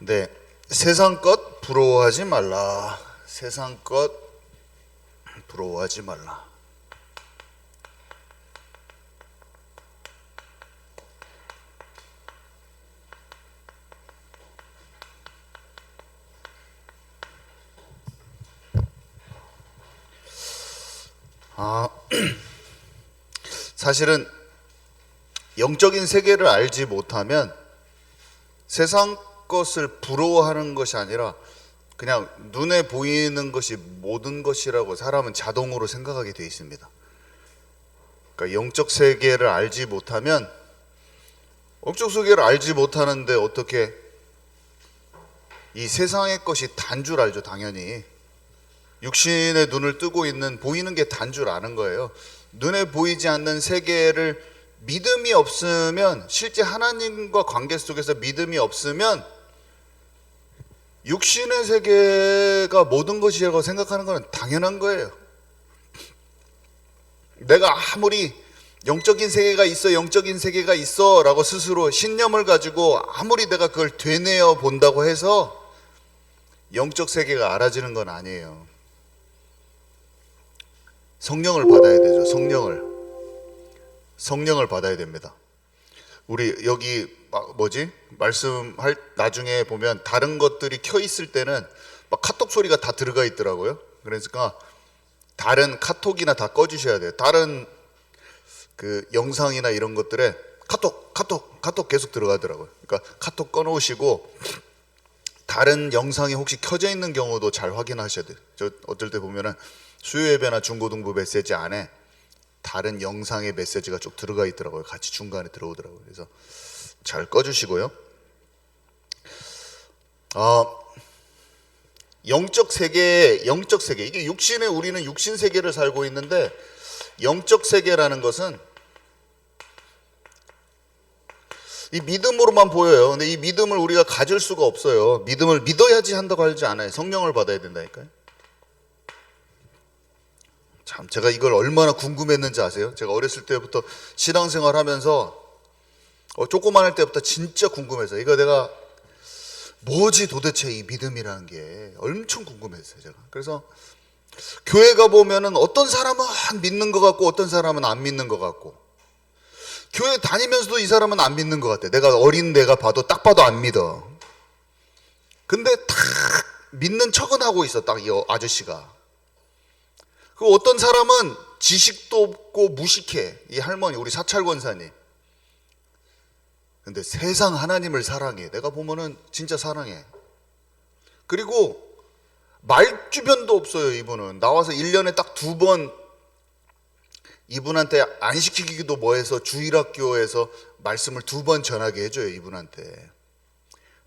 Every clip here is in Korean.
네, 세상 것 부러워하지 말라. 세상 것 부러워하지 말라. 아, 사실은 영적인 세계를 알지 못하면 세상 것을 부러워하는 것이 아니라 그냥 눈에 보이는 것이 모든 것이라고 사람은 자동으로 생각하게 되어 있습니다. 그러니까 영적 세계를 알지 못하면, 영적 세계를 알지 못하는데 어떻게 이 세상의 것이 단 줄 알죠. 당연히 육신의 눈을 뜨고 있는, 보이는 게 단 줄 아는 거예요. 눈에 보이지 않는 세계를 믿음이 없으면, 실제 하나님과 관계 속에서 믿음이 없으면 육신의 세계가 모든 것이라고 생각하는 것은 당연한 거예요. 내가 아무리 영적인 세계가 있어, 영적인 세계가 있어 라고 스스로 신념을 가지고 아무리 내가 그걸 되뇌어 본다고 해서 영적 세계가 알아지는 건 아니에요. 성령을 받아야 되죠. 성령을 받아야 됩니다. 우리 여기 말씀할 나중에 보면 다른 것들이 켜 있을 때는 막 카톡 소리가 다 들어가 있더라고요. 그러니까 다른 카톡이나 다 꺼주셔야 돼요. 다른 그 영상이나 이런 것들에 카톡 계속 들어가더라고요. 그러니까 카톡 꺼놓으시고 다른 영상이 혹시 켜져 있는 경우도 잘 확인하셔야 돼요. 저 어쩔 때 보면은 수요예배나 중고등부 메시지 안에 다른 영상의 메시지가 쭉 들어가 있더라고요. 같이 중간에 들어오더라고요. 그래서 잘 꺼주시고요. 영적 세계, 이게 우리는 육신 세계를 살고 있는데, 영적 세계라는 것은 이 믿음으로만 보여요. 근데 이 믿음을 우리가 가질 수가 없어요. 믿음을 믿어야지 한다고 하지 않아요. 성령을 받아야 된다니까요. 참, 제가 이걸 얼마나 궁금했는지 아세요? 제가 어렸을 때부터 신앙생활 하면서 조그만 할 때부터 진짜 궁금해서, 이거 내가 뭐지 도대체 이 믿음이라는 게 엄청 궁금했어요, 제가. 그래서 교회 가 보면은 어떤 사람은 믿는 것 같고 어떤 사람은 안 믿는 것 같고, 교회 다니면서도 이 사람은 안 믿는 것 같아. 내가 어린 내가 딱 봐도 안 믿어. 근데 딱 믿는 척은 하고 있어, 딱 이 아저씨가. 그 어떤 사람은 지식도 없고 무식해, 이 할머니, 우리 사찰 권사님. 근데 세상 하나님을 사랑해. 내가 보면은 진짜 사랑해. 그리고 말주변도 없어요. 이분은 나와서 1년에 딱 2번 이분한테 안 시키기도 뭐해서 주일학교에서 말씀을 2번 전하게 해줘요. 이분한테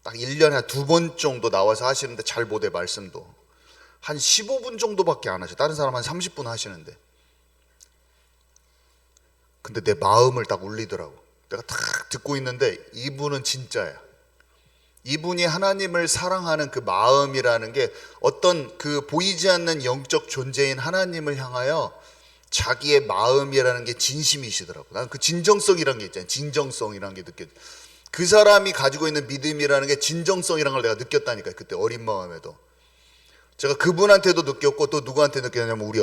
딱 1년에 한 2번 정도 나와서 하시는데 잘 못해. 말씀도 한 15분 정도밖에 안 하셔. 다른 사람 한 30분 하시는데. 근데 내 마음을 딱 울리더라고. 내가 딱 듣고 있는데 이분은 진짜야. 이분이 하나님을 사랑하는 그 마음이라는 게 어떤 그 보이지 않는 영적 존재인 하나님을 향하여 자기의 마음이라는 게 진심이시더라고. 난 그 진정성이라는 게 있잖아요. 진정성이라는 게 느껴져. 그 사람이 가지고 있는 믿음이라는 게 진정성이라는 걸 내가 느꼈다니까요. 그때 어린 마음에도. 제가 그분한테도 느꼈고, 또 누구한테 느꼈냐면 우리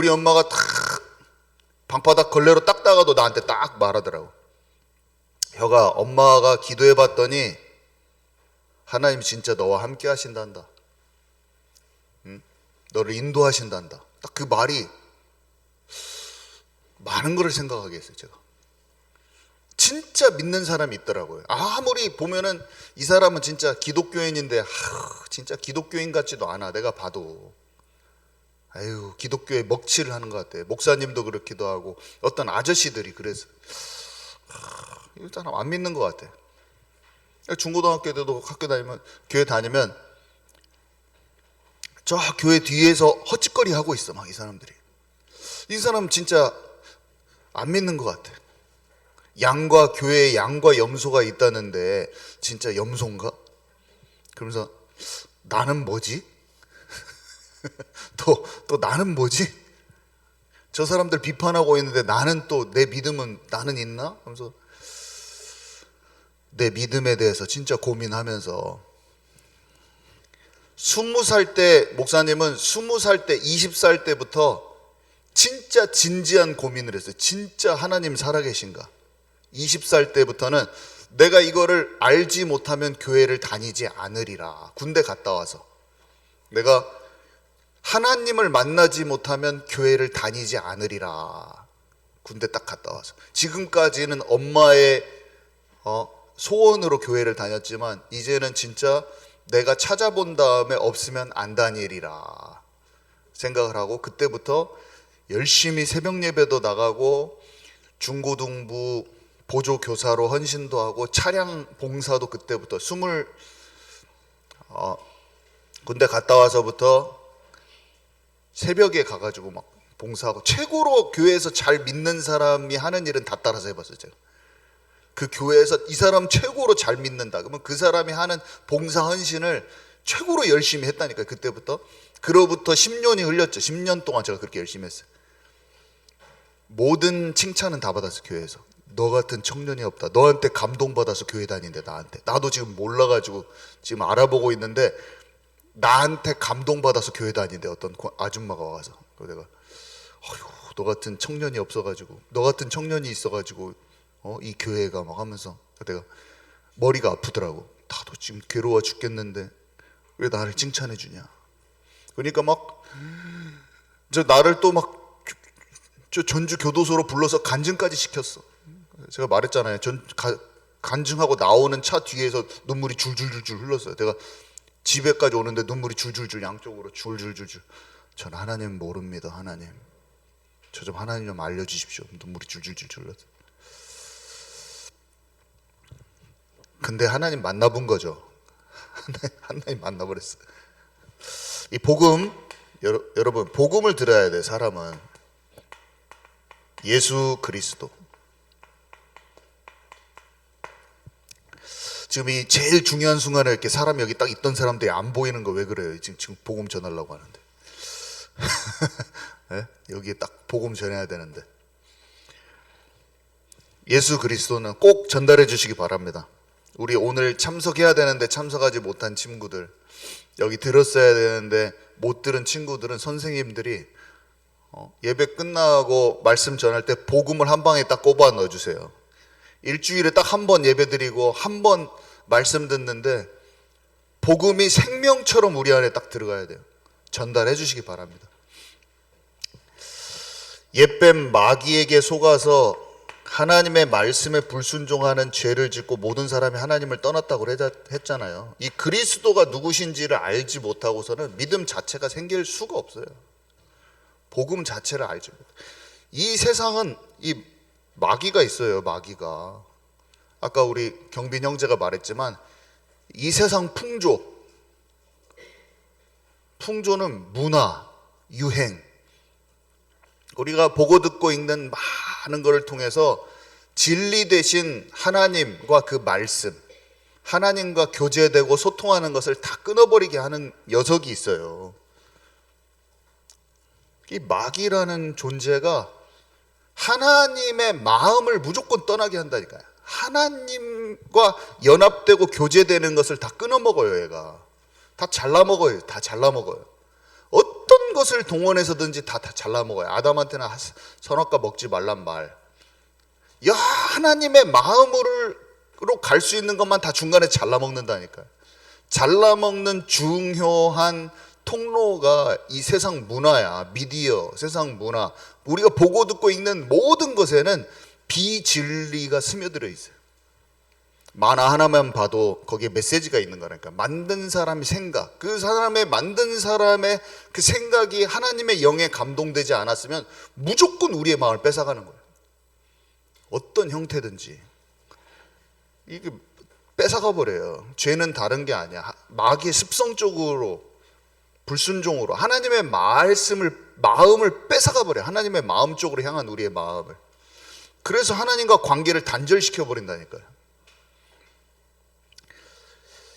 엄마가 딱 방바닥 걸레로 닦다가도 나한테 딱 말하더라고. 혀가, 엄마가 기도해 봤더니 하나님 진짜 너와 함께 하신단다. 응? 너를 인도하신단다. 딱 그 말이 많은 거를 생각하게 했어요. 제가 진짜 믿는 사람이 있더라고요. 아무리 보면은 이 사람은 진짜 기독교인인데 진짜 기독교인 같지도 않아. 내가 봐도 아유, 기독교에 먹칠을 하는 것 같아. 목사님도 그렇기도 하고 어떤 아저씨들이. 그래서 이 사람 안 믿는 것 같아. 중고등학교 때도 교회 다니면 저 교회 뒤에서 헛짓거리 하고 있어. 막 이 사람들이. 이 사람 진짜 안 믿는 것 같아. 교회에 양과 염소가 있다는데 진짜 염소인가? 그러면서 나는 뭐지? 또 나는 뭐지? 저 사람들 비판하고 있는데 나는 또 내 믿음은 나는 있나? 하면서 내 믿음에 대해서 진짜 고민하면서 20살 때, 목사님은 20살 때, 20살 때부터 진짜 진지한 고민을 했어요. 진짜 하나님 살아계신가? 20살 때부터는 내가 이거를 알지 못하면 교회를 다니지 않으리라. 군대 갔다 와서 내가 하나님을 만나지 못하면 교회를 다니지 않으리라. 군대 딱 갔다 와서. 지금까지는 엄마의 소원으로 교회를 다녔지만 이제는 진짜 내가 찾아본 다음에 없으면 안 다니리라 생각을 하고, 그때부터 열심히 새벽 예배도 나가고 중고등부 보조교사로 헌신도 하고 차량 봉사도 그때부터 군대 갔다 와서부터 새벽에 가가지고 막 봉사하고, 최고로 교회에서 잘 믿는 사람이 하는 일은 다 따라서 해봤어요. 제가 그 교회에서 이 사람 최고로 잘 믿는다 그러면 그 사람이 하는 봉사 헌신을 최고로 열심히 했다니까요. 그때부터. 그로부터 10년이 흘렸죠. 10년 동안 제가 그렇게 열심히 했어요. 모든 칭찬은 다 받았어요. 교회에서. 너 같은 청년이 없다. 너한테 감동받아서 교회 다닌대. 나한테. 나도 지금 몰라가지고 지금 알아보고 있는데 나한테 감동받아서 교회 다닌대. 어떤 아줌마가 와서. 그래서 내가 어휴, 너 같은 청년이 없어가지고, 너 같은 청년이 있어가지고 이 교회가 막 하면서 내가 머리가 아프더라고. 나도 지금 괴로워 죽겠는데 왜 나를 칭찬해 주냐. 그러니까 막 나를 또 막 전주 교도소로 불러서 간증까지 시켰어. 제가 말했잖아요. 간증하고 나오는 차 뒤에서 눈물이 줄줄줄줄 흘렀어요. 내가 집에까지 오는데 눈물이 줄줄줄, 양쪽으로 줄줄줄줄. 전 하나님 모릅니다. 하나님, 저 좀 하나님 좀 알려주십시오. 눈물이 줄줄줄줄 흘렀어요. 근데 하나님 만나본 거죠. 하나님 만나버렸어요. 이 복음, 여러분 복음을 들어야 돼. 사람은 예수 그리스도. 지금 이 제일 중요한 순간에 이렇게 사람이 여기 딱 있던 사람들이 안 보이는 거 왜 그래요? 지금 복음 전하려고 하는데. 네? 여기에 딱 복음 전해야 되는데. 예수 그리스도는 꼭 전달해 주시기 바랍니다. 우리 오늘 참석해야 되는데 참석하지 못한 친구들, 여기 들었어야 되는데 못 들은 친구들은 선생님들이 예배 끝나고 말씀 전할 때 복음을 한 방에 딱 꼽아 넣어주세요. 일주일에 딱 한 번 예배 드리고 한 번 말씀 듣는데 복음이 생명처럼 우리 안에 딱 들어가야 돼요. 전달해 주시기 바랍니다. 옛뱀 마귀에게 속아서 하나님의 말씀에 불순종하는 죄를 짓고 모든 사람이 하나님을 떠났다고 했잖아요. 이 그리스도가 누구신지를 알지 못하고서는 믿음 자체가 생길 수가 없어요. 복음 자체를 알지 못해. 이 세상은 이 마귀가 있어요. 마귀가. 아까 우리 경빈 형제가 말했지만 이 세상 풍조는 문화, 유행, 우리가 보고 듣고 읽는 많은 것을 통해서 진리 대신 하나님과 그 말씀, 하나님과 교제되고 소통하는 것을 다 끊어버리게 하는 녀석이 있어요. 이 마귀라는 존재가 하나님의 마음을 무조건 떠나게 한다니까요. 하나님과 연합되고 교제되는 것을 다 끊어먹어요. 얘가 다 잘라먹어요. 다 잘라먹어요. 어떤 것을 동원해서든지 다 잘라먹어요. 아담한테는 선악과 먹지 말란 말. 야, 하나님의 마음으로 갈 수 있는 것만 다 중간에 잘라먹는다니까요. 잘라먹는 중요한 통로가 이 세상 문화야. 미디어, 세상 문화. 우리가 보고 듣고 읽는 모든 것에는 비진리가 스며들어 있어요. 만화 하나만 봐도 거기에 메시지가 있는 거라니까. 만든 사람의 생각, 그 사람의 만든 사람의 그 생각이 하나님의 영에 감동되지 않았으면 무조건 우리의 마음을 뺏어가는 거예요. 어떤 형태든지 이게 뺏어가 버려요. 죄는 다른 게 아니야. 마귀의 습성적으로, 불순종으로 하나님의 마음을 뺏어가 버려요. 하나님의 마음 쪽으로 향한 우리의 마음을. 그래서 하나님과 관계를 단절시켜 버린다니까요.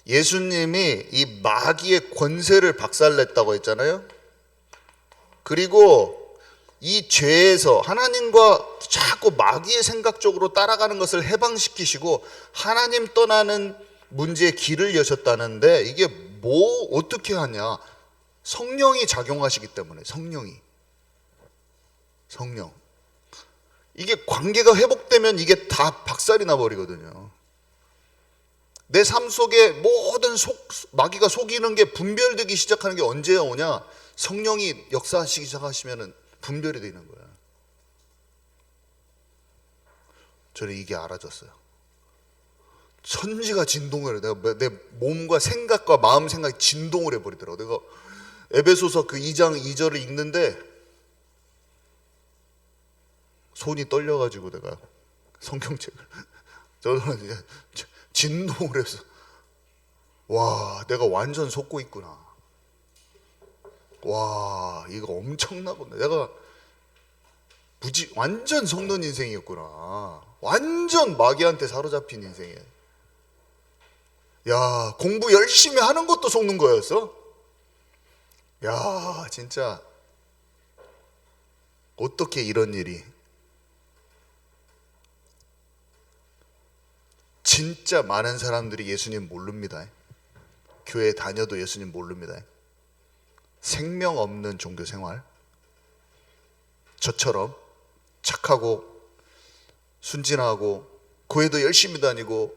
예수님이 이 마귀의 권세를 박살냈다고 했잖아요. 그리고 이 죄에서 하나님과 자꾸 마귀의 생각적으로 따라가는 것을 해방시키시고 하나님 떠나는 문제의 길을 여셨다는데, 이게 뭐 어떻게 하냐? 성령이 작용하시기 때문에. 성령, 이게 관계가 회복되면 이게 다 박살이 나버리거든요. 내 삶 속에 모든 마귀가 속이는 게 분별되기 시작하는 게 언제 오냐? 성령이 역사하시기 시작하시면 분별이 되는 거야. 저는 이게 알아졌어요. 천지가 진동을 해. 내 몸과 생각과 마음 생각이 진동을 해버리더라고. 내가 에베소서 그 2장 2절을 읽는데 손이 떨려가지고 내가 성경책을 저는 이제 진동을 해서, 와, 내가 완전 속고 있구나. 와, 이거 엄청나구나. 내가 완전 속는 인생이었구나. 완전 마귀한테 사로잡힌 인생이에요. 야, 공부 열심히 하는 것도 속는 거였어? 야, 진짜 어떻게 이런 일이. 진짜 많은 사람들이 예수님 모릅니다. 교회 다녀도 예수님 모릅니다. 생명 없는 종교 생활. 저처럼 착하고 순진하고 교회도 열심히 다니고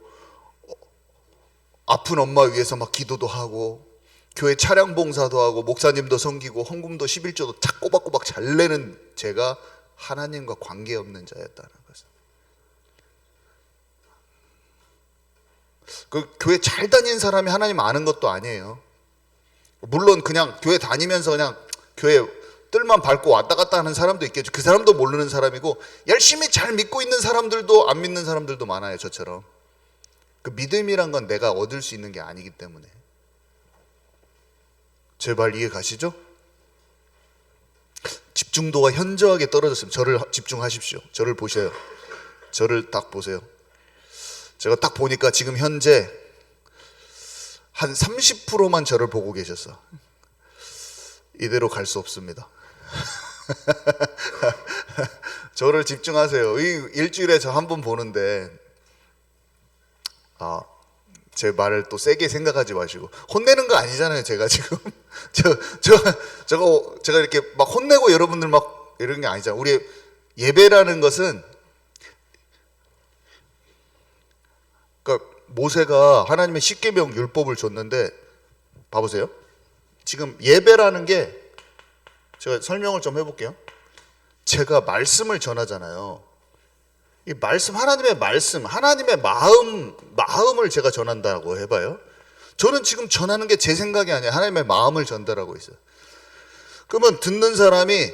아픈 엄마 위해서 막 기도도 하고 교회 차량 봉사도 하고 목사님도 섬기고 헌금도 11조도 착 꼬박꼬박 잘 내는 제가 하나님과 관계없는 자였다는 것을. 그 교회 잘 다니는 사람이 하나님 아는 것도 아니에요. 물론 그냥 교회 다니면서 그냥 교회 뜰만 밟고 왔다 갔다 하는 사람도 있겠죠. 그 사람도 모르는 사람이고, 열심히 잘 믿고 있는 사람들도 안 믿는 사람들도 많아요. 저처럼. 그 믿음이란 건 내가 얻을 수 있는 게 아니기 때문에. 제발 이해 가시죠? 집중도가 현저하게 떨어졌습니다. 저를 집중하십시오. 저를 보세요. 저를 딱 보세요. 제가 딱 보니까 지금 현재 한 30%만 저를 보고 계셨어. 이대로 갈 수 없습니다. 저를 집중하세요. 일주일에 저 한 번 보는데, 제 말을 또 세게 생각하지 마시고. 혼내는 거 아니잖아요, 제가 지금. 제가 이렇게 막 혼내고 여러분들 막 이런 게 아니잖아요. 우리 예배라는 것은, 그러니까 모세가 하나님의 십계명 율법을 줬는데, 봐보세요. 지금 예배라는 게, 제가 설명을 좀 해볼게요. 제가 말씀을 전하잖아요. 이 말씀, 하나님의 말씀, 하나님의 마음을 제가 전한다고 해봐요. 저는 지금 전하는 게 제 생각이 아니라 하나님의 마음을 전달하고 있어요. 그러면 듣는 사람이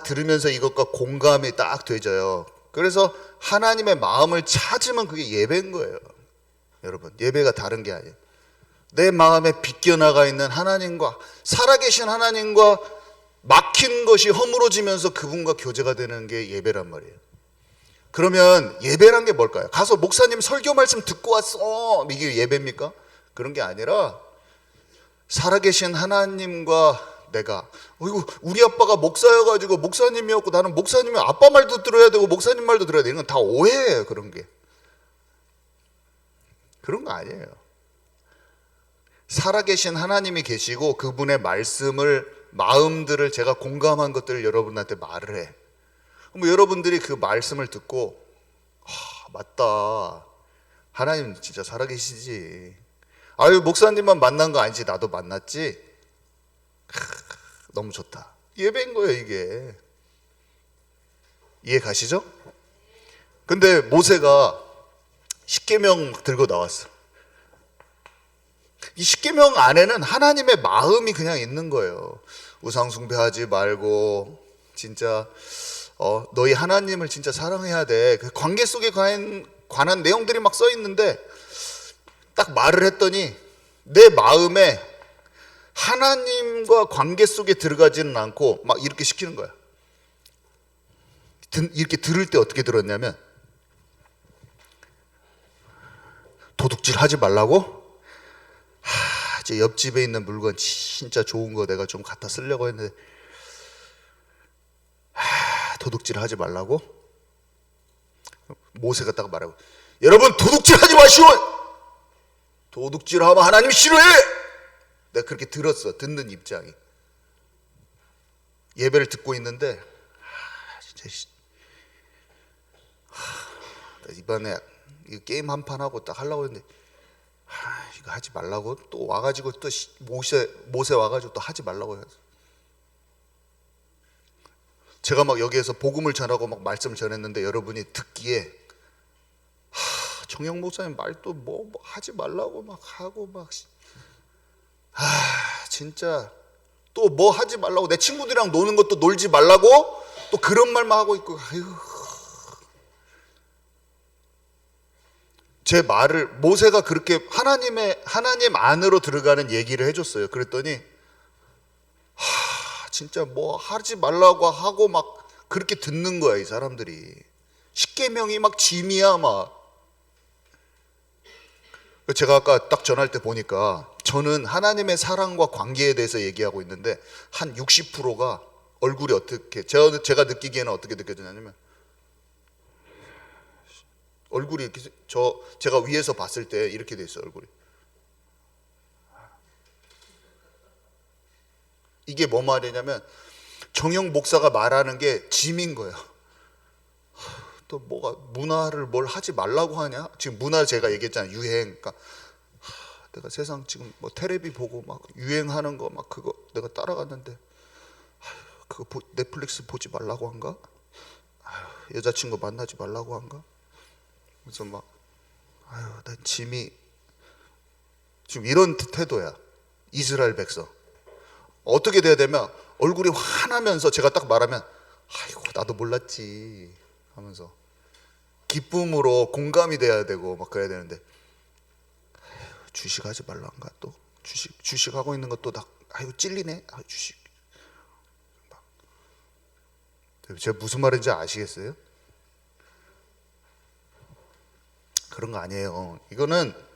들으면서 이것과 공감이 딱 되져요. 그래서 하나님의 마음을 찾으면 그게 예배인 거예요. 여러분, 예배가 다른 게 아니에요. 내 마음에 빗겨나가 있는 하나님과, 살아계신 하나님과 막힌 것이 허물어지면서 그분과 교제가 되는 게 예배란 말이에요. 그러면 예배란 게 뭘까요? 가서 목사님 설교 말씀 듣고 왔어, 이게 예배입니까? 그런 게 아니라 살아계신 하나님과 내가, 우리 아빠가 목사여가지고 목사님이었고 나는 목사님의 아빠 말도 들어야 되고 목사님 말도 들어야 돼. 이건 다 오해예요. 그런 거 아니에요. 살아계신 하나님이 계시고 그분의 마음들을 제가 공감한 것들을 여러분한테 말을 해. 그럼 여러분들이 그 말씀을 듣고, 맞다, 하나님 진짜 살아계시지. 목사님만 만난 거 아니지, 나도 만났지. 너무 좋다. 예배인 거예요, 이게. 이해 가시죠? 근데 모세가 십계명 들고 나왔어. 이 십계명 안에는 하나님의 마음이 그냥 있는 거예요. 우상 숭배하지 말고, 진짜 너희 하나님을 진짜 사랑해야 돼. 그 관계 속에 관한 내용들이 막 써 있는데, 딱 말을 했더니 내 마음에 하나님과 관계 속에 들어가지는 않고 막 이렇게 시키는 거야. 이렇게 들을 때 어떻게 들었냐면, 도둑질 하지 말라고? 제 옆집에 있는 물건 진짜 좋은 거 내가 좀 갖다 쓰려고 했는데 도둑질 하지 말라고? 모세가 딱 말하고, 여러분 도둑질 하지 마시오. 도둑질 하면 하나님 싫어해. 내가 그렇게 들었어. 듣는 입장이. 예배를 듣고 있는데 진짜 이번에 이 게임 한 판 하고 딱 하려고 했는데 이거 하지 말라고 또 와가지고 또 모세 와가지고 또 하지 말라고 해서 제가 막 여기에서 복음을 전하고 막 말씀을 전했는데 여러분이 듣기에 정영 목사님 말도 뭐 하지 말라고 막 하고 막 진짜 또 뭐 하지 말라고 내 친구들이랑 노는 것도 놀지 말라고 또 그런 말만 하고 있고 제 말을 모세가 그렇게 하나님 안으로 들어가는 얘기를 해줬어요. 그랬더니 진짜 뭐 하지 말라고 하고 막 그렇게 듣는 거야 이 사람들이. 십계명이 막 짐이야 막. 제가 아까 딱 전할 때 보니까 저는 하나님의 사랑과 관계에 대해서 얘기하고 있는데 한 60%가 얼굴이 어떻게 제가 느끼기에는 어떻게 느껴지냐면 얼굴이 이렇게 제가 위에서 봤을 때 이렇게 돼 있어요. 얼굴이. 이게 뭐 말이냐면 정영 목사가 말하는 게 짐인 거예요. 또 뭐가 문화를 뭘 하지 말라고 하냐? 지금 문화 제가 얘기했잖아요. 유행. 그러니까 내가 세상 지금 뭐 테레비 보고 막 유행하는 거 막 그거 내가 따라갔는데 그거 넷플릭스 보지 말라고 한가? 여자친구 만나지 말라고 한가? 그래서 막 난 짐이 지금 이런 태도야. 이스라엘 백성. 어떻게 돼야 되면 얼굴이 환하면서 제가 딱 말하면 아이고 나도 몰랐지 하면서 기쁨으로 공감이 돼야 되고 막 그래야 되는데 주식하지 말란가 또 주식하고 있는 것도 다 아이고 찔리네. 주식 제가 무슨 말인지 아시겠어요? 그런 거 아니에요. 이거는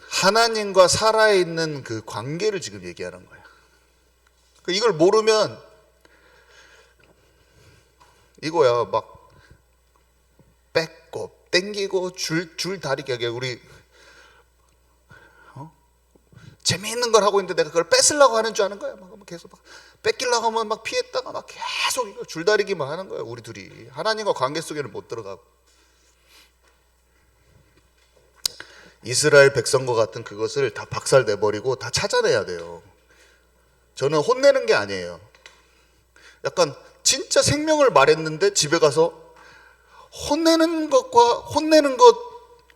하나님과 살아있는 그 관계를 지금 얘기하는 거예요. 이걸 모르면 이거야 막 뺏고 땡기고 줄 다리게 하게 우리 재미있는 걸 하고 있는데 내가 그걸 뺏으려고 하는 줄 아는 거야. 막 계속 막 뺏기려고 하면 막 피했다가 막 계속 이거 줄다리기만 하는 거야. 우리 둘이 하나님과 관계 속에는 못 들어가고. 이스라엘 백성과 같은 그것을 다 박살내버리고 다 찾아내야 돼요. 저는 혼내는 게 아니에요. 약간 진짜 생명을 말했는데 집에 가서 혼내는 것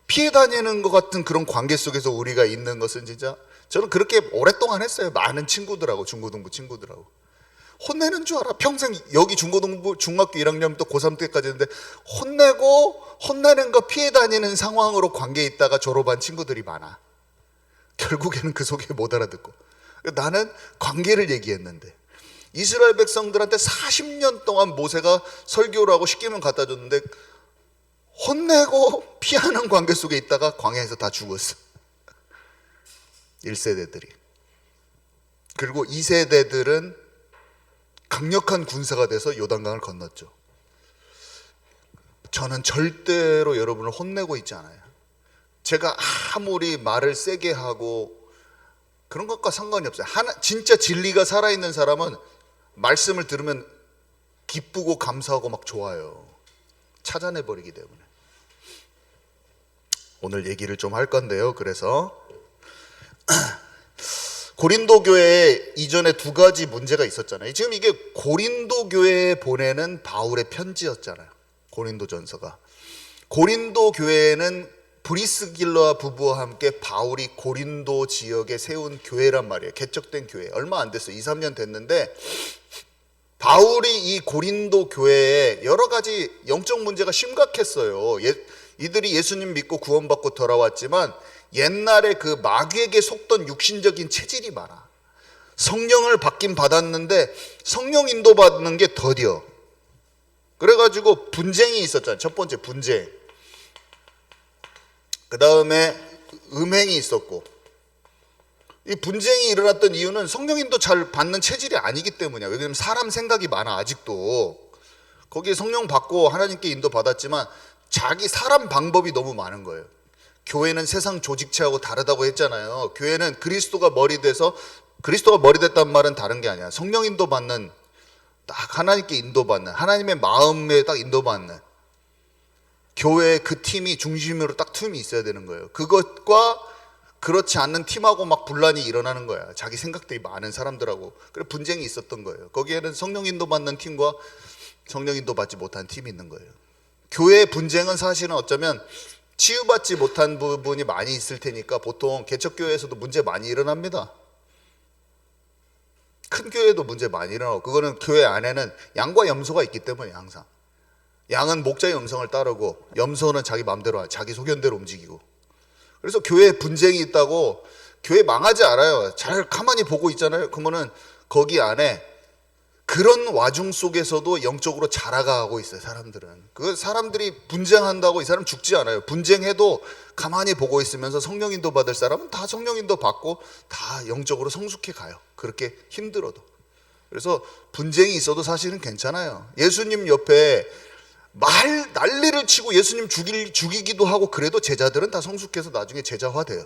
피해 다니는 것 같은 그런 관계 속에서 우리가 있는 것은 진짜 저는 그렇게 오랫동안 했어요. 많은 친구들하고 중고등부 친구들하고 혼내는 줄 알아. 평생 여기 중고등부 중학교 1학년부터 고3 때까지 했는데 혼내는 거 피해 다니는 상황으로 관계에 있다가 졸업한 친구들이 많아. 결국에는 그 속에 못 알아듣고. 나는 관계를 얘기했는데 이스라엘 백성들한테 40년 동안 모세가 설교를 하고 십계명 갖다 줬는데 혼내고 피하는 관계 속에 있다가 광야에서 다 죽었어. 1세대들이. 그리고 2세대들은 강력한 군사가 돼서 요단강을 건넜죠. 저는 절대로 여러분을 혼내고 있지 않아요. 제가 아무리 말을 세게 하고 그런 것과 상관이 없어요. 진짜 진리가 살아있는 사람은 말씀을 들으면 기쁘고 감사하고 막 좋아요. 찾아내버리기 때문에. 오늘 얘기를 좀 할 건데요. 그래서 고린도 교회에 이전에 두 가지 문제가 있었잖아요. 지금 이게 고린도 교회에 보내는 바울의 편지였잖아요. 고린도 전서가. 고린도 교회는 브리스길라 부부와 함께 바울이 고린도 지역에 세운 교회란 말이에요. 개척된 교회. 얼마 안 됐어요. 2, 3년 됐는데 바울이 이 고린도 교회에 여러 가지 영적 문제가 심각했어요. 이들이 예수님 믿고 구원받고 돌아왔지만 옛날에 그 마귀에게 속던 육신적인 체질이 많아. 성령을 받긴 받았는데 성령 인도받는 게 더뎌. 그래가지고 분쟁이 있었잖아요. 첫 번째 분쟁. 그 다음에 음행이 있었고 이 분쟁이 일어났던 이유는 성령인도 잘 받는 체질이 아니기 때문이야. 왜냐하면 사람 생각이 많아 아직도. 거기에 성령 받고 하나님께 인도 받았지만 자기 사람 방법이 너무 많은 거예요. 교회는 세상 조직체하고 다르다고 했잖아요. 교회는 그리스도가 머리 돼서, 그리스도가 머리 됐단 말은 다른 게 아니야. 성령 인도 받는, 딱 하나님께 인도받는, 하나님의 마음에 딱 인도받는 교회의 그 팀이 중심으로 딱 팀이 있어야 되는 거예요. 그것과 그렇지 않는 팀하고 막 분란이 일어나는 거야. 자기 생각들이 많은 사람들하고. 그래 분쟁이 있었던 거예요. 거기에는 성령 인도 받는 팀과 성령 인도 받지 못한 팀이 있는 거예요. 교회의 분쟁은 사실은 어쩌면 치유받지 못한 부분이 많이 있을 테니까 보통 개척교회에서도 문제 많이 일어납니다. 큰 교회도 문제 많이 일어나고, 그거는 교회 안에는 양과 염소가 있기 때문에 항상. 양은 목자의 음성을 따르고 염소는 자기 마음대로 자기 소견대로 움직이고. 그래서 교회에 분쟁이 있다고 교회 망하지 않아요. 잘 가만히 보고 있잖아요. 그러면은 거기 안에 그런 와중 속에서도 영적으로 자라가고 있어요. 사람들은. 그 사람들이 분쟁한다고 이 사람 죽지 않아요. 분쟁해도 가만히 보고 있으면서 성령 인도 받을 사람은 다 성령 인도 받고 다 영적으로 성숙해 가요. 그렇게 힘들어도. 그래서 분쟁이 있어도 사실은 괜찮아요. 예수님 옆에 난리를 치고 예수님 죽이기도 하고 그래도 제자들은 다 성숙해서 나중에 제자화 돼요.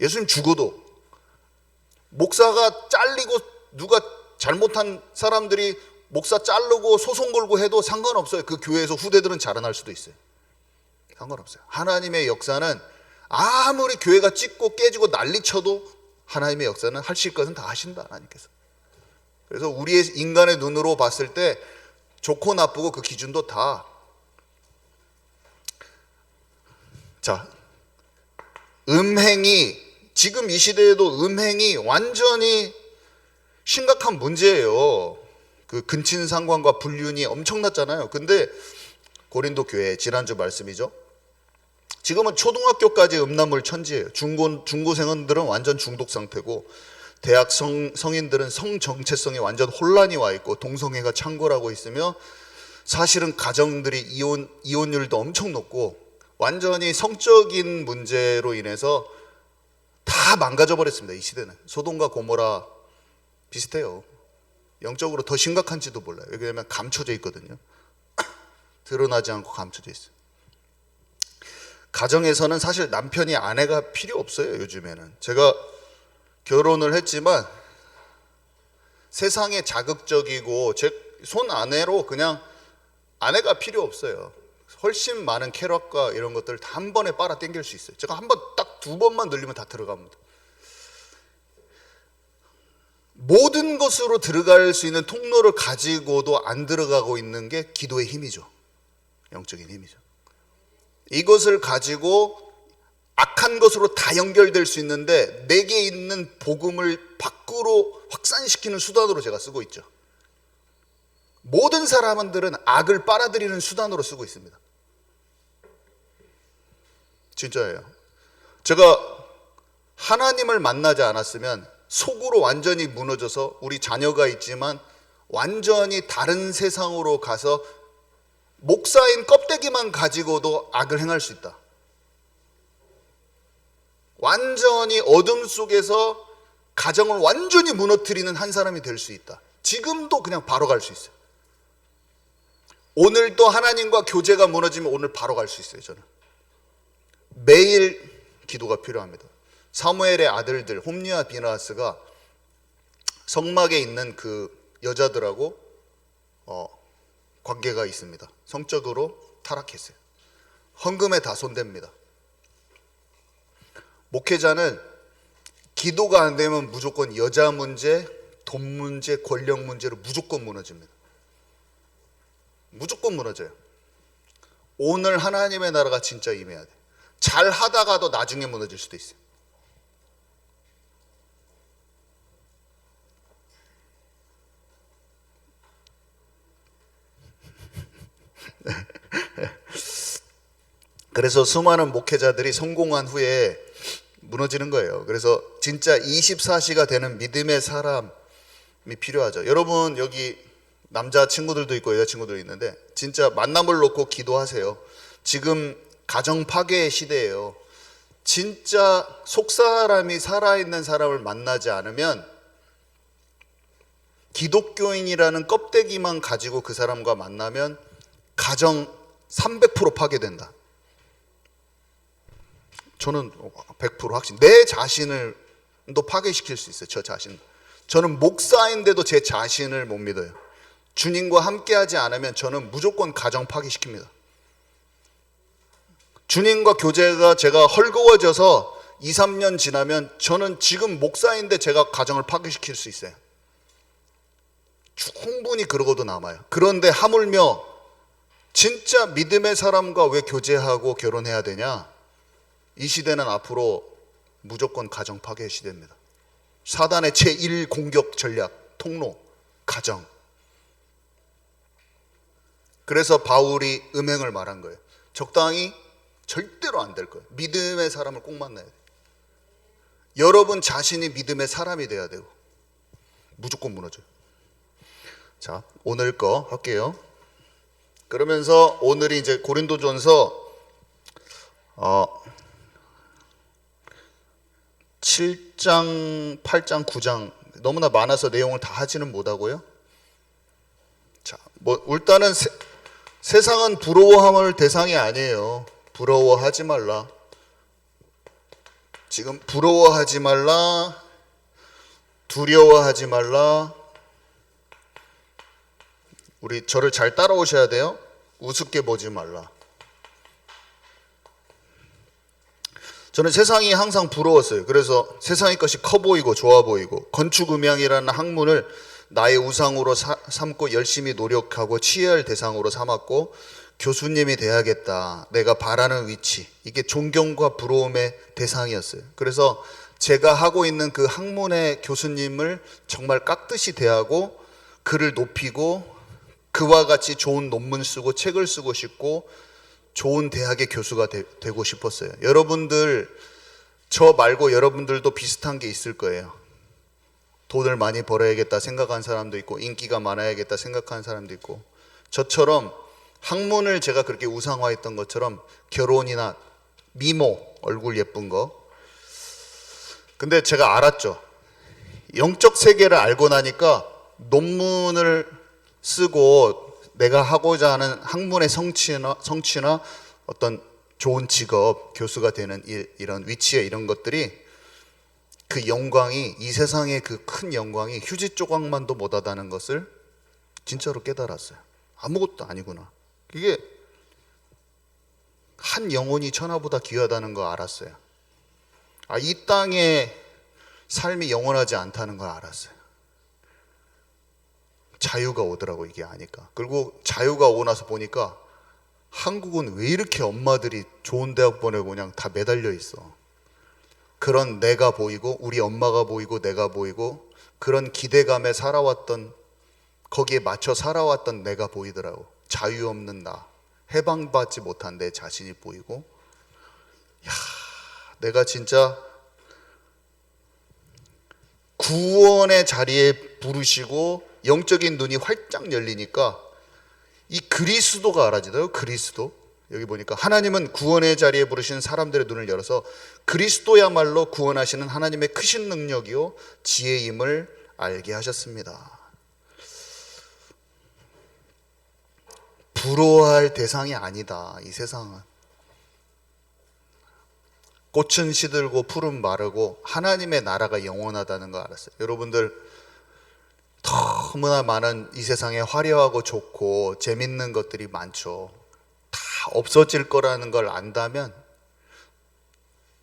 예수님 죽어도, 목사가 잘리고 누가 잘못한 사람들이 목사 자르고 소송 걸고 해도 상관없어요. 그 교회에서 후대들은 자라날 수도 있어요. 상관없어요. 하나님의 역사는 아무리 교회가 찢고 깨지고 난리쳐도 하나님의 역사는 하실 것은 다 하신다, 하나님께서. 그래서 우리의 인간의 눈으로 봤을 때 좋고 나쁘고 그 기준도 다. 자, 음행이, 지금 이 시대에도 음행이 완전히 심각한 문제예요. 그 근친상관과 불륜이 엄청났잖아요. 근데 고린도 교회, 지난주 말씀이죠. 지금은 초등학교까지 음란물 천지예요. 중고생들은 완전 중독 상태고, 대학 성인들은 성 정체성에 완전 혼란이 와 있고 동성애가 창궐하고 있으며, 사실은 가정들이 이혼율도 엄청 높고 완전히 성적인 문제로 인해서 다 망가져 버렸습니다. 이 시대는 소돔과 고모라 비슷해요. 영적으로 더 심각한지도 몰라요. 왜냐하면 감춰져 있거든요. 드러나지 않고 감춰져 있어요. 가정에서는 사실 남편이 아내가 필요 없어요. 요즘에는. 제가 결혼을 했지만 세상에 자극적이고 제 손 아내로 그냥 아내가 필요 없어요. 훨씬 많은 쾌락과 이런 것들을 다 한 번에 빨아 당길 수 있어요. 제가 한 번 딱 2번만 늘리면 다 들어갑니다. 모든 것으로 들어갈 수 있는 통로를 가지고도 안 들어가고 있는 게 기도의 힘이죠. 영적인 힘이죠. 이것을 가지고 악한 것으로 다 연결될 수 있는데 내게 있는 복음을 밖으로 확산시키는 수단으로 제가 쓰고 있죠. 모든 사람들은 악을 빨아들이는 수단으로 쓰고 있습니다. 진짜예요. 제가 하나님을 만나지 않았으면 속으로 완전히 무너져서 우리 자녀가 있지만 완전히 다른 세상으로 가서 목사인 껍데기만 가지고도 악을 행할 수 있다. 완전히 어둠 속에서 가정을 완전히 무너뜨리는 한 사람이 될 수 있다. 지금도 그냥 바로 갈 수 있어요. 오늘도 하나님과 교제가 무너지면 오늘 바로 갈 수 있어요. 저는 매일 기도가 필요합니다. 사무엘의 아들들 홈리와 비나하스가 성막에 있는 그 여자들하고 관계가 있습니다. 성적으로 타락했어요. 헌금에 다 손댑니다. 목회자는 기도가 안 되면 무조건 여자 문제, 돈 문제, 권력 문제로 무조건 무너집니다. 무조건 무너져요. 오늘 하나님의 나라가 진짜 임해야 돼. 잘 하다가도 나중에 무너질 수도 있어요. 그래서 수많은 목회자들이 성공한 후에 무너지는 거예요. 그래서 진짜 24시가 되는 믿음의 사람이 필요하죠. 여러분 여기 남자 친구들도 있고 여자 친구들도 있는데 진짜 만남을 놓고 기도하세요. 지금 가정 파괴의 시대예요. 진짜 속사람이 살아있는 사람을 만나지 않으면 기독교인이라는 껍데기만 가지고 그 사람과 만나면 가정 300% 파괴된다. 저는 100% 확신. 내 자신을 또 파괴시킬 수 있어요. 저 자신. 저는 목사인데도 제 자신을 못 믿어요. 주님과 함께하지 않으면 저는 무조건 가정 파괴시킵니다. 주님과 교제가 제가 헐거워져서 2, 3년 지나면 저는 지금 목사인데 제가 가정을 파괴시킬 수 있어요. 충분히 그러고도 남아요. 그런데 하물며 진짜 믿음의 사람과 왜 교제하고 결혼해야 되냐? 이 시대는 앞으로 무조건 가정 파괴 시대입니다. 사단의 제1 공격 전략, 통로, 가정. 그래서 바울이 음행을 말한 거예요. 적당히 절대로 안 될 거예요. 믿음의 사람을 꼭 만나야 돼요. 여러분 자신이 믿음의 사람이 돼야 되고 무조건 무너져요. 자, 오늘 거 할게요. 그러면서 오늘이 이제 고린도전서 7장, 8장, 9장 너무나 많아서 내용을 다 하지는 못하고요. 자, 뭐 일단은 세상은 부러워함을 대상이 아니에요. 부러워하지 말라. 지금 부러워하지 말라. 두려워하지 말라. 우리 저를 잘 따라오셔야 돼요. 우습게 보지 말라. 저는 세상이 항상 부러웠어요. 그래서 세상의 것이 커 보이고 좋아 보이고 건축음향이라는 학문을 나의 우상으로 삼고 열심히 노력하고 치유할 대상으로 삼았고 교수님이 돼야겠다. 내가 바라는 위치. 이게 존경과 부러움의 대상이었어요. 그래서 제가 하고 있는 그 학문의 교수님을 정말 깍듯이 대하고 그를 높이고 그와 같이 좋은 논문 쓰고 책을 쓰고 싶고 좋은 대학의 교수가 되고 싶었어요. 여러분들, 저 말고 여러분들도 비슷한 게 있을 거예요. 돈을 많이 벌어야겠다 생각한 사람도 있고 인기가 많아야겠다 생각하는 사람도 있고 저처럼 학문을 제가 그렇게 우상화했던 것처럼 결혼이나 미모, 얼굴 예쁜 거. 근데 제가 알았죠. 영적 세계를 알고 나니까 논문을 쓰고 내가 하고자 하는 학문의 성취나 어떤 좋은 직업, 교수가 되는 이런 위치에 이런 것들이 그 영광이 이 세상의 그 큰 영광이 휴지 조각만도 못하다는 것을 진짜로 깨달았어요. 아무것도 아니구나. 이게 한 영혼이 천하보다 귀하다는 거 알았어요. 이 땅의 삶이 영원하지 않다는 걸 알았어요. 자유가 오더라고 이게 아니까. 그리고 자유가 오고 나서 보니까 한국은 왜 이렇게 엄마들이 좋은 대학 보내고 그냥 다 매달려 있어. 그런 내가 보이고 우리 엄마가 보이고 내가 보이고 그런 기대감에 살아왔던 거기에 맞춰 살아왔던 내가 보이더라고. 자유 없는 나, 해방받지 못한 내 자신이 보이고 내가 진짜 구원의 자리에 부르시고 영적인 눈이 활짝 열리니까 이 그리스도가 알아지더라고요. 그리스도. 여기 보니까 하나님은 구원의 자리에 부르신 사람들의 눈을 열어서 그리스도야말로 구원하시는 하나님의 크신 능력이요 지혜임을 알게 하셨습니다. 부러워할 대상이 아니다. 이 세상은. 꽃은 시들고 푸른 마르고 하나님의 나라가 영원하다는 걸 알았어요. 여러분들 너무나 많은 이 세상에 화려하고 좋고 재밌는 것들이 많죠. 다 없어질 거라는 걸 안다면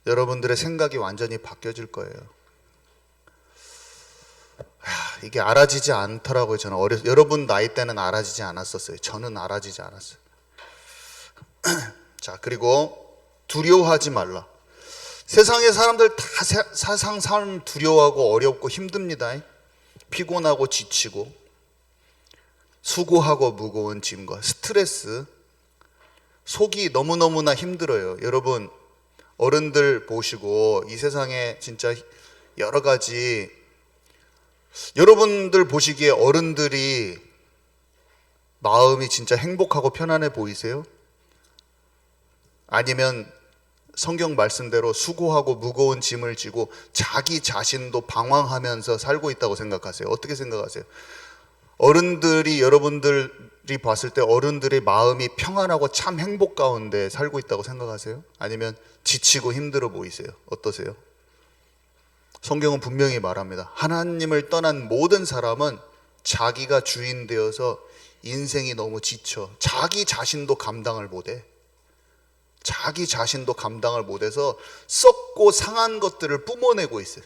여러분들의 생각이 완전히 바뀌어질 거예요. 이게 알아지지 않더라고요. 저는 여러분 나이 때는 알아지지 않았었어요. 저는 알아지지 않았어요. 자, 그리고 두려워하지 말라. 세상의 사람들 다 세상 삶 두려워하고 어렵고 힘듭니다. 피곤하고 지치고 수고하고 무거운 짐과 스트레스, 속이 너무너무나 힘들어요. 여러분 어른들 보시고 이 세상에 진짜 여러 가지, 여러분들 보시기에 어른들이 마음이 진짜 행복하고 편안해 보이세요? 아니면 성경 말씀대로 수고하고 무거운 짐을 지고 자기 자신도 방황하면서 살고 있다고 생각하세요? 어떻게 생각하세요? 어른들이, 여러분들이 봤을 때 어른들의 마음이 평안하고 참 행복 가운데 살고 있다고 생각하세요? 아니면 지치고 힘들어 보이세요? 어떠세요? 성경은 분명히 말합니다. 하나님을 떠난 모든 사람은 자기가 주인 되어서 인생이 너무 지쳐 자기 자신도 감당을 못해. 자기 자신도 감당을 못해서 썩고 상한 것들을 뿜어내고 있어요.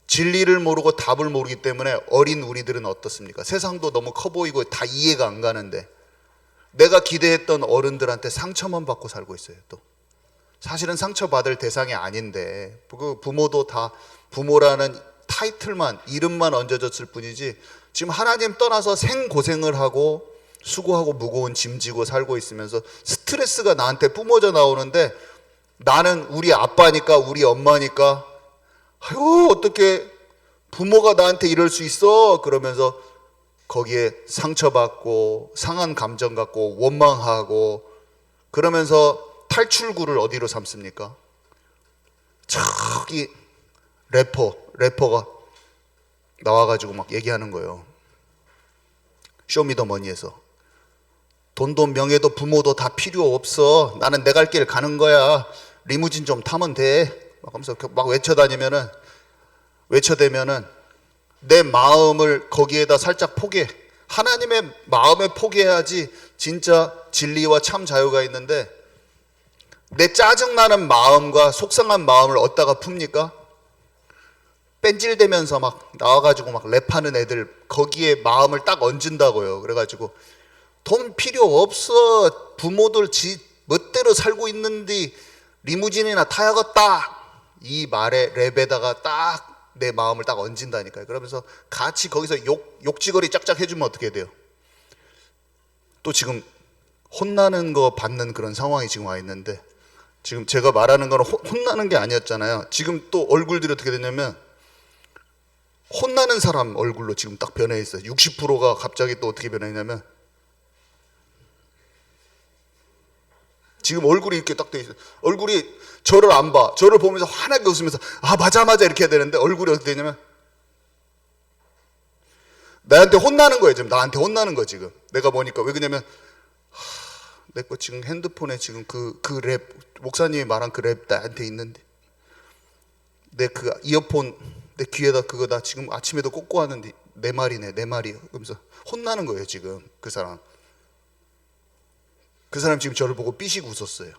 진리를 모르고 답을 모르기 때문에 어린 우리들은 어떻습니까? 세상도 너무 커 보이고 다 이해가 안 가는데 내가 기대했던 어른들한테 상처만 받고 살고 있어요. 또 사실은 상처받을 대상이 아닌데 그 부모도 다 부모라는 타이틀만, 이름만 얹어졌을 뿐이지 지금 하나님 떠나서 생고생을 하고 수고하고 무거운 짐 지고 살고 있으면서 스트레스가 나한테 뿜어져 나오는데 나는 우리 아빠니까, 우리 엄마니까, 아유 어떻게 부모가 나한테 이럴 수 있어? 그러면서 거기에 상처받고 상한 감정 갖고 원망하고 그러면서 탈출구를 어디로 삼습니까? 저기 래퍼가 나와가지고 막 얘기하는 거예요. 쇼미더머니에서 돈도 명예도 부모도 다 필요 없어. 나는 내 갈 길 가는 거야. 리무진 좀 타면 돼. 막 하면서 막 외쳐대면은 내 마음을 거기에다 살짝 포기해. 하나님의 마음에 포기해야지 진짜 진리와 참 자유가 있는데 내 짜증나는 마음과 속상한 마음을 어디다가 풉니까? 뺀질대면서 막 나와가지고 막 랩하는 애들 거기에 마음을 딱 얹은다고요. 그래가지고 돈 필요 없어. 부모들 지 멋대로 살고 있는데 리무진이나 타야겠다. 이 말에 랩에다가 딱 내 마음을 딱 얹은다니까요. 그러면서 같이 거기서 욕지거리 짝짝 해주면 어떻게 돼요? 또 지금 혼나는 거 받는 그런 상황이 지금 와 있는데 지금 제가 말하는 거는 혼나는 게 아니었잖아요. 지금 또 얼굴들이 어떻게 되냐면 혼나는 사람 얼굴로 지금 딱 변해 있어요. 60%가 갑자기 또 어떻게 변했냐면 지금 얼굴이 이렇게 딱 돼 있어요. 얼굴이 저를 안 봐. 저를 보면서 환하게 웃으면서 아 맞아 이렇게 해야 되는데 얼굴이 어떻게 되냐면 나한테 혼나는 거예요. 지금 나한테 혼나는 거 지금. 내가 보니까 왜 그러냐면 내 거 지금 핸드폰에 지금 그 랩 목사님이 말한 그 랩 나한테 있는데 내 그 이어폰 내 귀에다 그거 나 지금 아침에도 꽂고 왔는데 내 말이네 내 말이요. 그러면서 혼나는 거예요 지금 그 사람. 그 사람 지금 저를 보고 삐시고 웃었어요.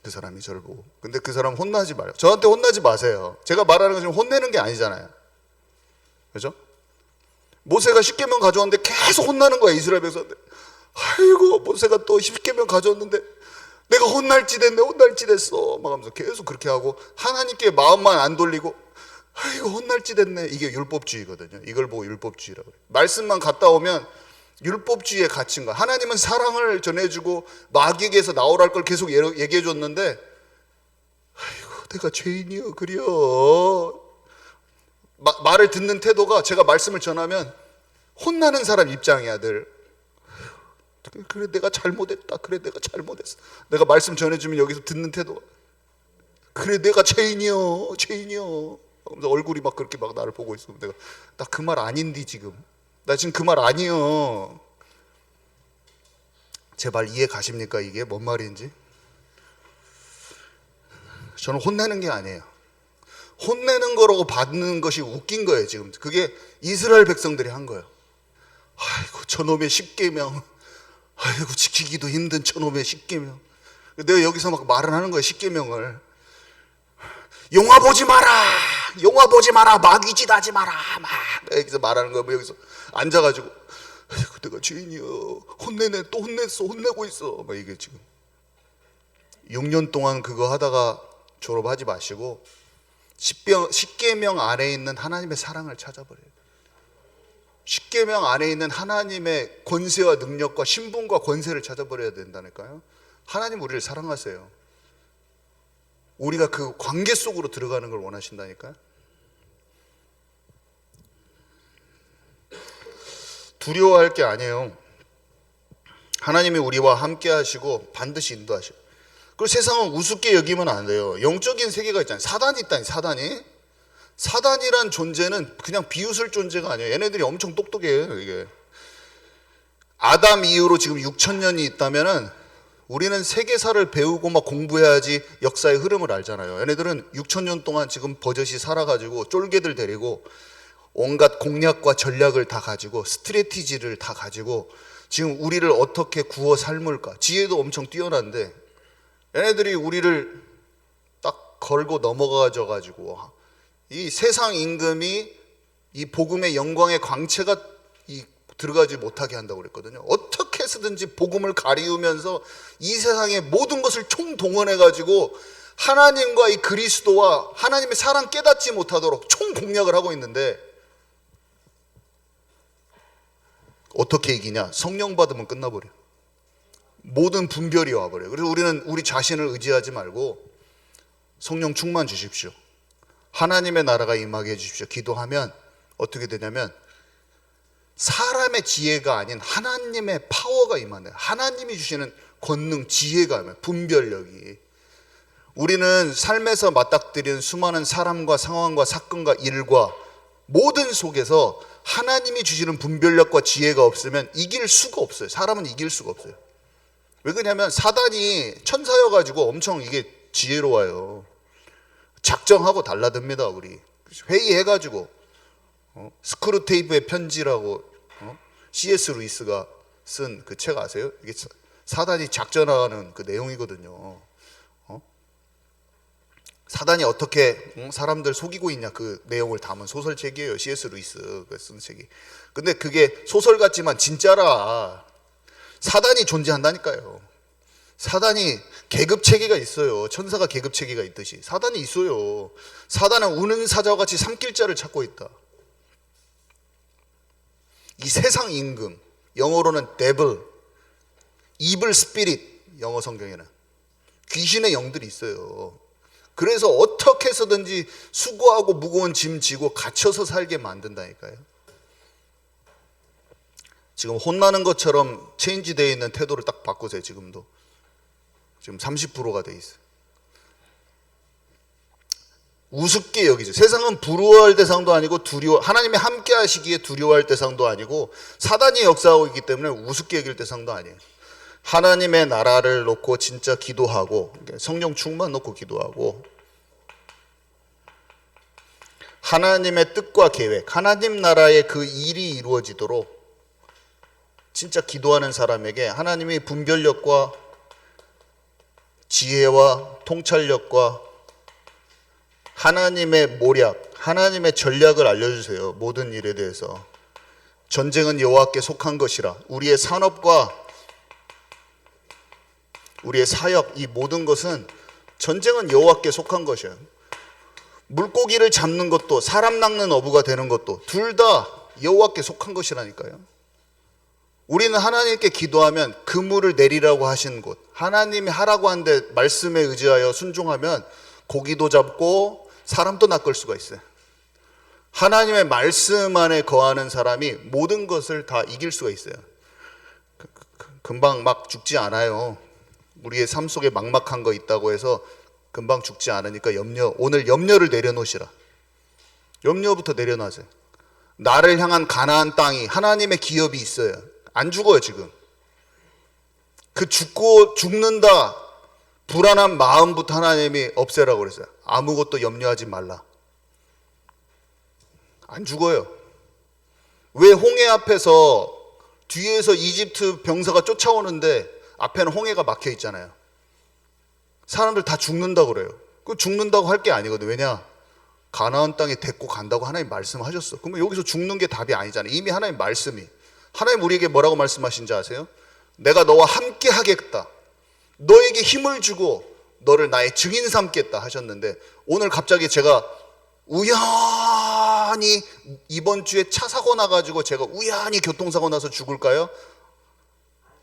그 사람이 저를 보고. 근데 그 사람 혼나지 마요. 저한테 혼나지 마세요. 제가 말하는 건 지금 혼내는 게 아니잖아요. 그죠? 모세가 십계명 가져왔는데 계속 혼나는 거야 이스라엘 백성들. 아이고 모세가 또 십계명 가져왔는데 내가 혼날지 됐어 막 하면서 계속 그렇게 하고 하나님께 마음만 안 돌리고 아이고 혼날지 됐네. 이게 율법주의거든요. 이걸 보고 율법주의라고 해요. 말씀만 갔다 오면 율법주의에 갇힌 거야. 하나님은 사랑을 전해주고 마귀에게서 나오랄 걸 계속 얘기해 줬는데 아이고 내가 죄인이여 그려. 말을 듣는 태도가 제가 말씀을 전하면 혼나는 사람 입장이야 늘. 그래 내가 잘못했다. 그래 내가 잘못했어. 내가 말씀 전해주면 여기서 듣는 태도가 그래 내가 죄인이여 하면서 얼굴이 막 그렇게 막 나를 보고 있어. 내가 나 그 말 아닌디 지금. 나 지금 그 말 아니요. 제발 이해 가십니까? 이게 뭔 말인지? 저는 혼내는 게 아니에요. 혼내는 거라고 받는 것이 웃긴 거예요 지금. 그게 이스라엘 백성들이 한 거예요. 아이고 저놈의 십계명, 아이고 지키기도 힘든 저놈의 십계명. 내가 여기서 막 말을 하는 거예요. 십계명을 영화 보지 마라, 마귀짓 하지 마라, 막 여기서 말하는 거야. 뭐 여기서 앉아가지고 아이고 내가 죄인이여, 혼내네, 또 혼냈어, 혼내고 있어. 막 이게 지금 6년 동안 그거 하다가 졸업하지 마시고 십계명 안에 있는 하나님의 사랑을 찾아버려요. 십계명 안에 있는 하나님의 권세와 능력과 신분과 권세를 찾아버려야 된다니까요. 하나님 우리를 사랑하세요. 우리가 그 관계 속으로 들어가는 걸 원하신다니까요. 두려워할 게 아니에요. 하나님이 우리와 함께 하시고 반드시 인도하시고. 그리고 세상은 우습게 여기면 안 돼요. 영적인 세계가 있잖아요. 사단이 있다니. 사단이란 존재는 그냥 비웃을 존재가 아니에요. 얘네들이 엄청 똑똑해요. 이게 아담 이후로 지금 6,000년이 있다면은 우리는 세계사를 배우고 막 공부해야지 역사의 흐름을 알잖아요. 얘네들은 6,000년 동안 지금 버젓이 살아가지고 쫄개들 데리고 온갖 공략과 전략을 다 가지고 스트래티지를 다 가지고 지금 우리를 어떻게 구워 삶을까, 지혜도 엄청 뛰어난데 얘네들이 우리를 딱 걸고 넘어가져 가지고 이 세상 임금이 이 복음의 영광의 광채가 들어가지 못하게 한다고 그랬거든요. 어떻게 해서든지 복음을 가리우면서 이 세상의 모든 것을 총동원해 가지고 하나님과 이 그리스도와 하나님의 사랑 깨닫지 못하도록 총공략을 하고 있는데 어떻게 이기냐? 성령 받으면 끝나버려. 모든 분별이 와버려요. 그래서 우리는 우리 자신을 의지하지 말고 성령 충만 주십시오. 하나님의 나라가 임하게 해주십시오. 기도하면 어떻게 되냐면 사람의 지혜가 아닌 하나님의 파워가 임하네요. 하나님이 주시는 권능, 지혜가 임해요. 분별력이. 우리는 삶에서 맞닥뜨리는 수많은 사람과 상황과 사건과 일과 모든 속에서 하나님이 주시는 분별력과 지혜가 없으면 이길 수가 없어요. 사람은 이길 수가 없어요. 왜 그러냐면 사단이 천사여가지고 엄청 이게 지혜로워요. 작정하고 달라듭니다. 우리 회의해가지고 스크루테이프의 편지라고 C.S. 루이스가 쓴 그 책 아세요? 이게 사단이 작전하는 그 내용이거든요. 사단이 어떻게 사람들 속이고 있냐, 그 내용을 담은 소설책이에요. C.S. 루이스가 쓴 책이. 근데 그게 소설 같지만 진짜라. 사단이 존재한다니까요. 사단이 계급체계가 있어요. 천사가 계급체계가 있듯이 사단이 있어요. 사단은 우는 사자와 같이 삼킬자를 찾고 있다. 이 세상 임금, 영어로는 devil, evil spirit, 영어 성경에는 귀신의 영들이 있어요. 그래서 어떻게 해서든지 수고하고 무거운 짐 지고 갇혀서 살게 만든다니까요. 지금 혼나는 것처럼 체인지되어 있는 태도를 딱 바꾸세요. 지금도 지금 30%가 돼 있어요. 우습게 여기죠. 세상은 부러워할 대상도 아니고 하나님이 함께 하시기에 두려워할 대상도 아니고 사단이 역사하고 있기 때문에 우습게 여길 대상도 아니에요. 하나님의 나라를 놓고 진짜 기도하고 성령 충만 놓고 기도하고 하나님의 뜻과 계획, 하나님 나라의 그 일이 이루어지도록 진짜 기도하는 사람에게 하나님이 분별력과 지혜와 통찰력과 하나님의 모략, 하나님의 전략을 알려주세요. 모든 일에 대해서. 전쟁은 여호와께 속한 것이라. 우리의 산업과 우리의 사역, 이 모든 것은 전쟁은 여호와께 속한 것이에요. 물고기를 잡는 것도 사람 낚는 어부가 되는 것도 둘 다 여호와께 속한 것이라니까요. 우리는 하나님께 기도하면 그물을 내리라고 하신 곳, 하나님이 하라고 한데 말씀에 의지하여 순종하면 고기도 잡고 사람도 낚을 수가 있어요. 하나님의 말씀 안에 거하는 사람이 모든 것을 다 이길 수가 있어요. 금방 막 죽지 않아요. 우리의 삶 속에 막막한 거 있다고 해서 금방 죽지 않으니까 오늘 염려를 내려놓으시라. 염려부터 내려놔세요. 나를 향한 가나안 땅이 하나님의 기업이 있어요. 안 죽어요 지금. 그 죽는다 불안한 마음부터 하나님이 없애라고 그랬어요. 아무것도 염려하지 말라. 안 죽어요. 왜 홍해 앞에서 뒤에서 이집트 병사가 쫓아오는데 앞에는 홍해가 막혀 있잖아요. 사람들 다 죽는다고 그래요. 그 죽는다고 할 게 아니거든. 왜냐? 가나안 땅에 데리고 간다고 하나님 말씀하셨어. 그러면 여기서 죽는 게 답이 아니잖아요. 이미 하나님 말씀이. 하나님 우리에게 뭐라고 말씀하신지 아세요? 내가 너와 함께 하겠다. 너에게 힘을 주고 너를 나의 증인 삼겠다 하셨는데 오늘 갑자기 제가 우연히 이번 주에 차 사고 나가지고 제가 우연히 교통사고 나서 죽을까요?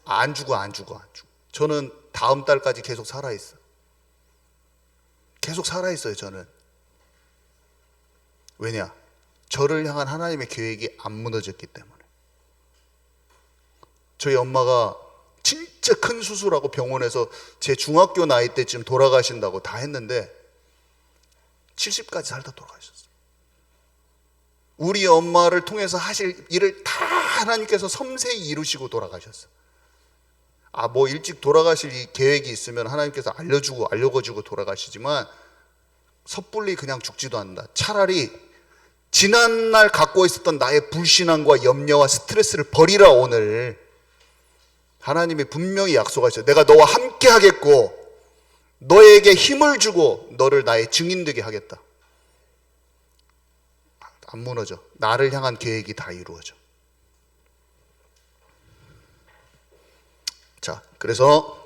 안 죽어. 저는 다음 달까지 계속 살아있어요. 계속 살아있어요 저는. 왜냐? 저를 향한 하나님의 계획이 안 무너졌기 때문에. 저희 엄마가 진짜 큰 수술하고 병원에서 제 중학교 나이 때쯤 돌아가신다고 다 했는데 70까지 살다 돌아가셨어요. 우리 엄마를 통해서 하실 일을 다 하나님께서 섬세히 이루시고 돌아가셨어요. 뭐 일찍 돌아가실 이 계획이 있으면 하나님께서 알려주고 돌아가시지만 섣불리 그냥 죽지도 않는다. 차라리 지난날 갖고 있었던 나의 불신앙과 염려와 스트레스를 버리라. 오늘 하나님이 분명히 약속하셨어요. 내가 너와 함께 하겠고 너에게 힘을 주고 너를 나의 증인 되게 하겠다. 안 무너져. 나를 향한 계획이 다 이루어져. 자, 그래서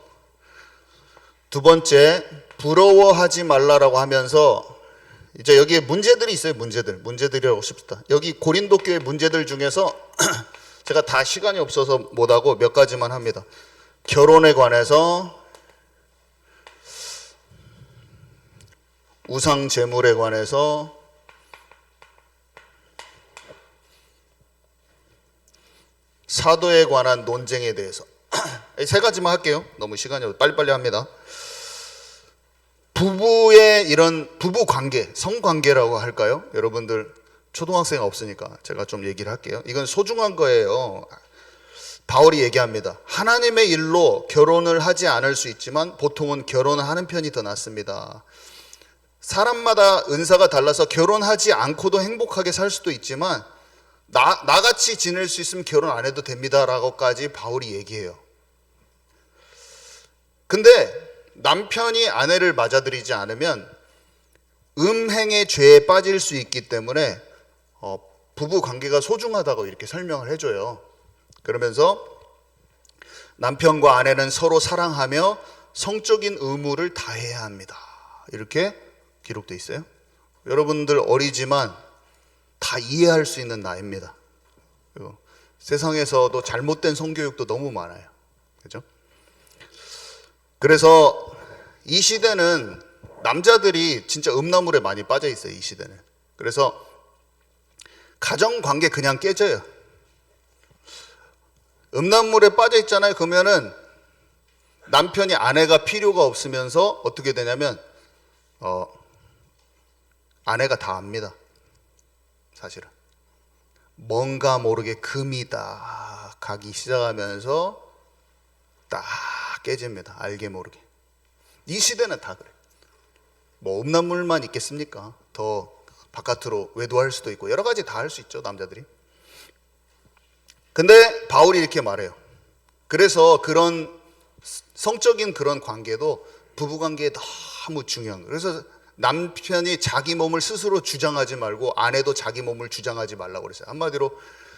두 번째, 부러워하지 말라라고 하면서 이제 여기에 문제들이 있어요. 문제들이라고 싶다. 여기 고린도 교회 문제들 중에서 제가 다 시간이 없어서 못하고 몇 가지만 합니다. 결혼에 관해서, 우상 제물에 관해서, 사도에 관한 논쟁에 대해서 세 가지만 할게요. 너무 시간이 없어서 빨리빨리 합니다. 부부의 이런 부부 관계, 성관계라고 할까요? 여러분들 초등학생 없으니까 제가 좀 얘기를 할게요. 이건 소중한 거예요. 바울이 얘기합니다. 하나님의 일로 결혼을 하지 않을 수 있지만 보통은 결혼을 하는 편이 더 낫습니다. 사람마다 은사가 달라서 결혼하지 않고도 행복하게 살 수도 있지만 나같이 지낼 수 있으면 결혼 안 해도 됩니다라고까지 바울이 얘기해요. 근데 남편이 아내를 맞아들이지 않으면 음행의 죄에 빠질 수 있기 때문에 부부 관계가 소중하다고 이렇게 설명을 해줘요. 그러면서 남편과 아내는 서로 사랑하며 성적인 의무를 다해야 합니다. 이렇게 기록되어 있어요. 여러분들 어리지만 다 이해할 수 있는 나이입니다. 그리고 세상에서도 잘못된 성교육도 너무 많아요. 그죠? 그래서 이 시대는 남자들이 진짜 음란물에 많이 빠져 있어요. 이 시대는. 그래서 가정관계 그냥 깨져요. 음란물에 빠져 있잖아요. 그러면은 남편이 아내가 필요가 없으면서 어떻게 되냐면 아내가 다 압니다. 사실은 뭔가 모르게 금이 딱 가기 시작하면서 딱 깨집니다. 알게 모르게. 이 시대는 다 그래. 뭐 음란물만 있겠습니까? 더 바깥으로 외도할 수도 있고 여러 가지 다 할 수 있죠, 남자들이. 근데 바울이 이렇게 말해요. 그래서 그런 성적인 그런 관계도 부부관계에 너무 중요한 거예요. 그래서 남편이 자기 몸을 스스로 주장하지 말고 아내도 자기 몸을 주장하지 말라고 그랬어요. 한마디로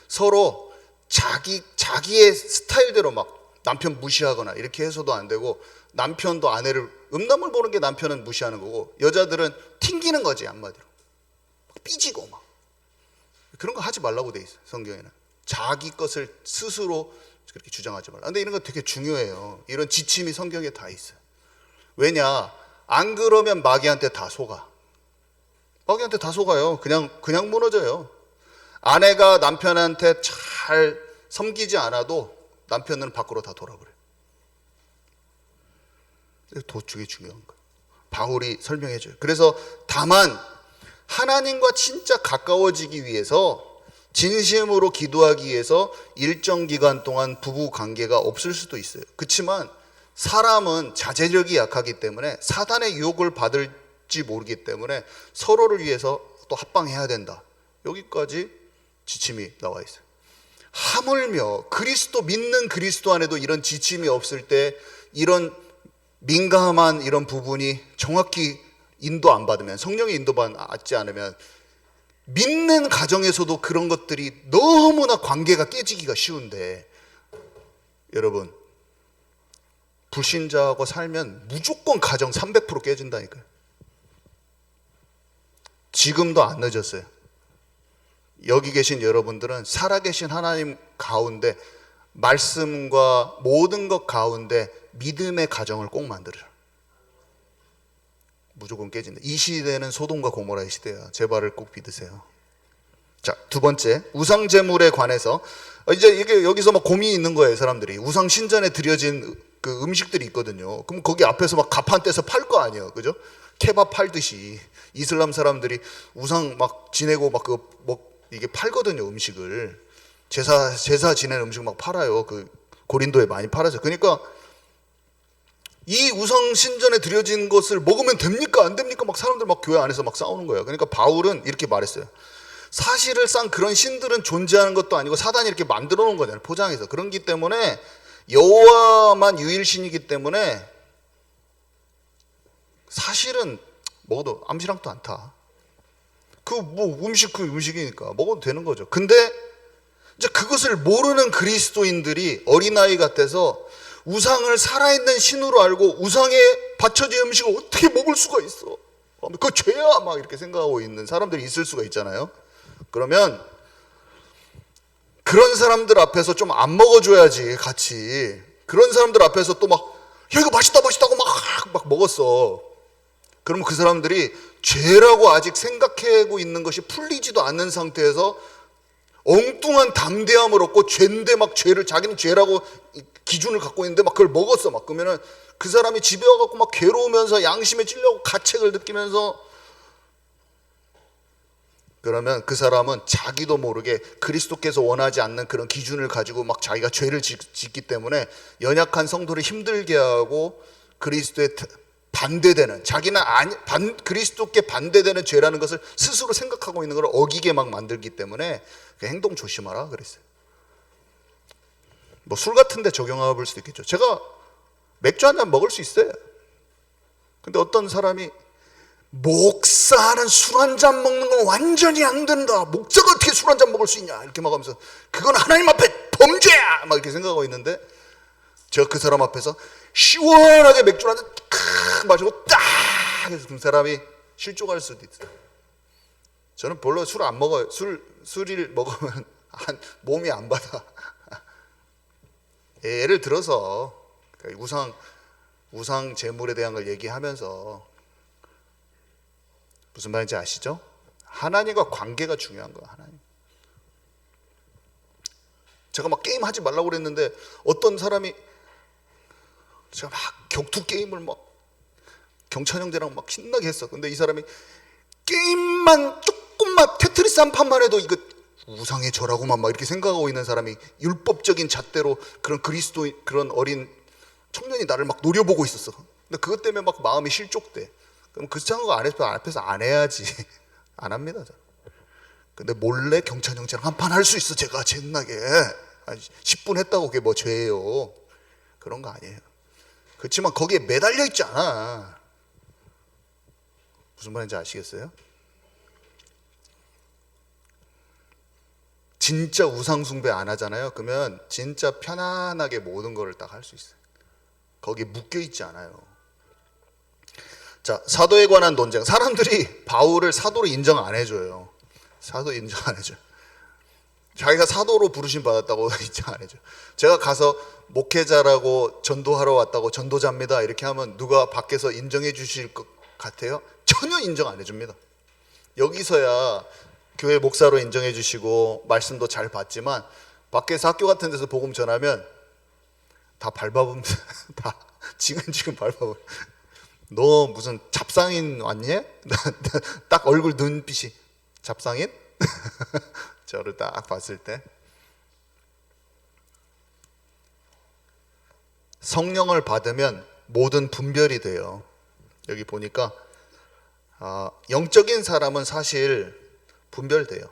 서로 자기의 스타일대로 막 남편 무시하거나 이렇게 해서도 안 되고, 남편도 아내를 음란물 보는 게 남편은 무시하는 거고 여자들은 튕기는 거지. 한마디로 삐지고 막 그런 거 하지 말라고 돼 있어요. 성경에는 자기 것을 스스로 그렇게 주장하지 말라. 근데 이런 거 되게 중요해요. 이런 지침이 성경에 다 있어요. 왜냐, 안 그러면 마귀한테 다 속아. 마귀한테 다 속아요. 그냥 무너져요. 아내가 남편한테 잘 섬기지 않아도 남편은 밖으로 다 돌아버려요. 도축이 중요한 거예요. 바울이 설명해줘요. 그래서 다만 하나님과 진짜 가까워지기 위해서 진심으로 기도하기 위해서 일정 기간 동안 부부 관계가 없을 수도 있어요. 그렇지만 사람은 자제력이 약하기 때문에 사단의 유혹을 받을지 모르기 때문에 서로를 위해서 또 합방해야 된다. 여기까지 지침이 나와 있어요. 하물며 믿는 그리스도 안에도 이런 지침이 없을 때 이런 민감한 이런 부분이 정확히 인도 안 받으면, 성령의 인도 받지 않으면 믿는 가정에서도 그런 것들이 너무나 관계가 깨지기가 쉬운데, 여러분 불신자하고 살면 무조건 가정 300% 깨진다니까요. 지금도 안 늦었어요. 여기 계신 여러분들은 살아계신 하나님 가운데 말씀과 모든 것 가운데 믿음의 가정을 꼭 만들어라. 무조건 깨진다. 이 시대는 소돔과 고모라의 시대야. 제 말을 꼭 믿으세요. 자, 두 번째, 우상제물에 관해서 이제 이게 여기서 막 고민이 있는 거예요. 사람들이 우상 신전에 드려진 그 음식들이 있거든요. 그럼 거기 앞에서 막 가판 떼서 팔 거 아니에요, 그죠? 케밥 팔듯이 이슬람 사람들이 우상 막 지내고 막 그 뭐 이게 팔거든요, 음식을. 제사 지낸 음식 막 팔아요. 그 고린도에 많이 팔아서. 그러니까 이 우상 신전에 드려진 것을 먹으면 됩니까? 안 됩니까? 막 사람들 막 교회 안에서 막 싸우는 거예요. 그러니까 바울은 이렇게 말했어요. 사실을상 그런 신들은 존재하는 것도 아니고 사단이 이렇게 만들어 놓은 거잖아요. 포장해서. 그런기 때문에 여호와만 유일신이기 때문에 사실은 먹어도 암시랑도 않다. 그 뭐 음식 그 음식이니까 먹어도 되는 거죠. 근데 이제 그것을 모르는 그리스도인들이 어린아이 같아서 우상을 살아있는 신으로 알고 우상에 바쳐진 음식을 어떻게 먹을 수가 있어? 그거 죄야 막 이렇게 생각하고 있는 사람들이 있을 수가 있잖아요. 그러면 그런 사람들 앞에서 좀 안 먹어줘야지 같이. 그런 사람들 앞에서 또 막 야 이거 맛있다고 막 먹었어. 그러면 그 사람들이 죄라고 아직 생각하고 있는 것이 풀리지도 않는 상태에서 엉뚱한 담대함을 얻고 죄인데 막 죄를 자기는 죄라고 기준을 갖고 있는데 막 그걸 먹었어. 막 그러면은 그 사람이 집에 와갖고 막 괴로우면서 양심에 찔려고 가책을 느끼면서 그러면 그 사람은 자기도 모르게 그리스도께서 원하지 않는 그런 기준을 가지고 막 자기가 죄를 짓기 때문에 연약한 성도를 힘들게 하고 그리스도에 반대되는 자기는 그리스도께 반대되는 죄라는 것을 스스로 생각하고 있는 걸 어기게 막 만들기 때문에 그 행동 조심하라 그랬어요. 뭐 술 같은 데 적용해 볼 수도 있겠죠. 제가 맥주 한 잔 먹을 수 있어요. 근데 어떤 사람이 목사는 술 한 잔 먹는 건 완전히 안 된다. 목사가 어떻게 술 한 잔 먹을 수 있냐 이렇게 막 하면서 그건 하나님 앞에 범죄야 막 이렇게 생각하고 있는데 제가 그 사람 앞에서 시원하게 맥주 한 잔 마시고 딱 해서 그 사람이 실족할 수도 있어요. 저는 별로 술 안 먹어요. 술을 먹으면 몸이 안 받아. 예를 들어서 우상 제물에 대한 걸 얘기하면서 무슨 말인지 아시죠? 하나님과 관계가 중요한 거야. 하나님. 제가 막 게임 하지 말라고 그랬는데 어떤 사람이 제가 막 격투 게임을 막 경찬 형제랑 막 신나게 했어. 근데 이 사람이 게임만 조금만 테트리스 한 판만 해도 이거 우상의 절하고만 막 이렇게 생각하고 있는 사람이 율법적인 잣대로 그런 그리스도 그런 어린 청년이 나를 막 노려보고 있었어. 근데 그것 때문에 막 마음이 실족돼. 그럼 그 상황 앞에서 안 해야지. 안 합니다. 근데 몰래 경찬 형제랑 한 판 할 수 있어. 제가 재밌나게 10분 했다고 그게 뭐 죄예요. 그런 거 아니에요. 그렇지만 거기에 매달려 있지 않아. 무슨 말인지 아시겠어요? 진짜 우상 숭배 안 하잖아요. 그러면 진짜 편안하게 모든 거를 딱 할 수 있어요. 거기에 묶여 있지 않아요. 자, 사도에 관한 논쟁. 사람들이 바울을 사도로 인정 안 해줘요. 사도 인정 안 해줘요. 자기가 사도로 부르심 받았다고 인정 안 해줘요. 제가 가서 목회자라고 전도하러 왔다고 전도자입니다 이렇게 하면 누가 밖에서 인정해 주실 것 같아요? 전혀 인정 안 해줍니다. 여기서야 교회 목사로 인정해 주시고 말씀도 잘 받지만 밖에서 학교 같은 데서 복음 전하면 다 밟아봅니다. 다 지근지근 밟아봅니다. 너 무슨 잡상인 왔니? 딱 얼굴 눈빛이 잡상인? 저를 딱 봤을 때 성령을 받으면 모든 분별이 돼요. 여기 보니까 영적인 사람은 사실 분별돼요.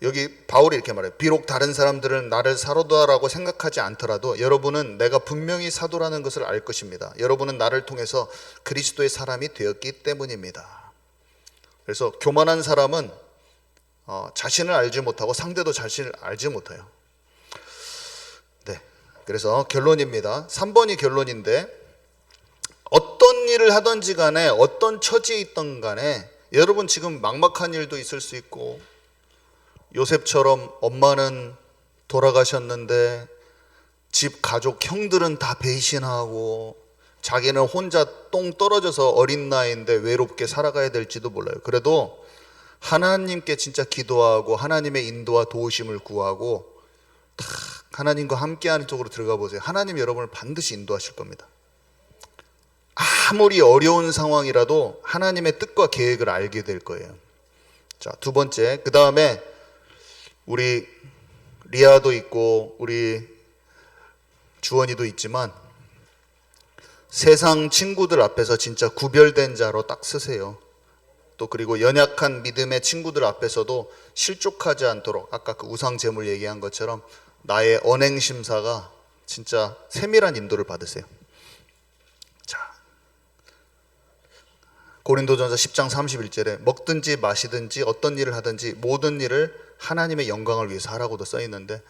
여기 바울이 이렇게 말해요. 비록 다른 사람들은 나를 사도라고 생각하지 않더라도 여러분은 내가 분명히 사도라는 것을 알 것입니다. 여러분은 나를 통해서 그리스도의 사람이 되었기 때문입니다. 그래서 교만한 사람은 자신을 알지 못하고 상대도 자신을 알지 못해요. 네, 그래서 결론입니다. 3번이 결론인데 어떤 일을 하든지 간에 어떤 처지에 있던 간에 여러분 지금 막막한 일도 있을 수 있고 요셉처럼 엄마는 돌아가셨는데 집 가족 형들은 다 배신하고 자기는 혼자 똥 떨어져서 어린 나이인데 외롭게 살아가야 될지도 몰라요. 그래도 하나님께 진짜 기도하고 하나님의 인도와 도우심을 구하고 탁 하나님과 함께하는 쪽으로 들어가 보세요. 하나님 여러분을 반드시 인도하실 겁니다. 아무리 어려운 상황이라도 하나님의 뜻과 계획을 알게 될 거예요. 자, 두 번째, 그 다음에 우리 리아도 있고 우리 주원이도 있지만 세상 친구들 앞에서 진짜 구별된 자로 딱 쓰세요. 또 그리고 연약한 믿음의 친구들 앞에서도 실족하지 않도록 아까 그 우상 제물 얘기한 것처럼 나의 언행 심사가 진짜 세밀한 인도를 받으세요. 자, 고린도전서 10장 31절에 먹든지 마시든지 어떤 일을 하든지 모든 일을 하나님의 영광을 위해서 하라고도 써 있는데,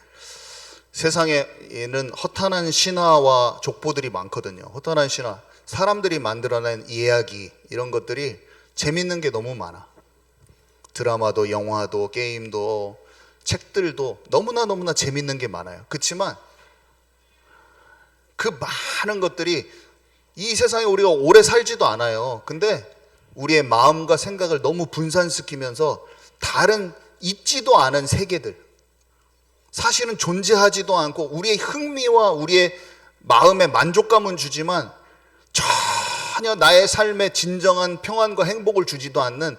세상에는 허탄한 신화와 족보들이 많거든요. 허탄한 신화, 사람들이 만들어낸 이야기, 이런 것들이 재밌는 게 너무 많아. 드라마도 영화도 게임도 책들도 너무나 재밌는 게 많아요. 그렇지만 그 많은 것들이 이 세상에 우리가 오래 살지도 않아요. 근데 우리의 마음과 생각을 너무 분산시키면서 다른 있지도 않은 세계들, 사실은 존재하지도 않고 우리의 흥미와 우리의 마음의 만족감은 주지만 전혀 나의 삶에 진정한 평안과 행복을 주지도 않는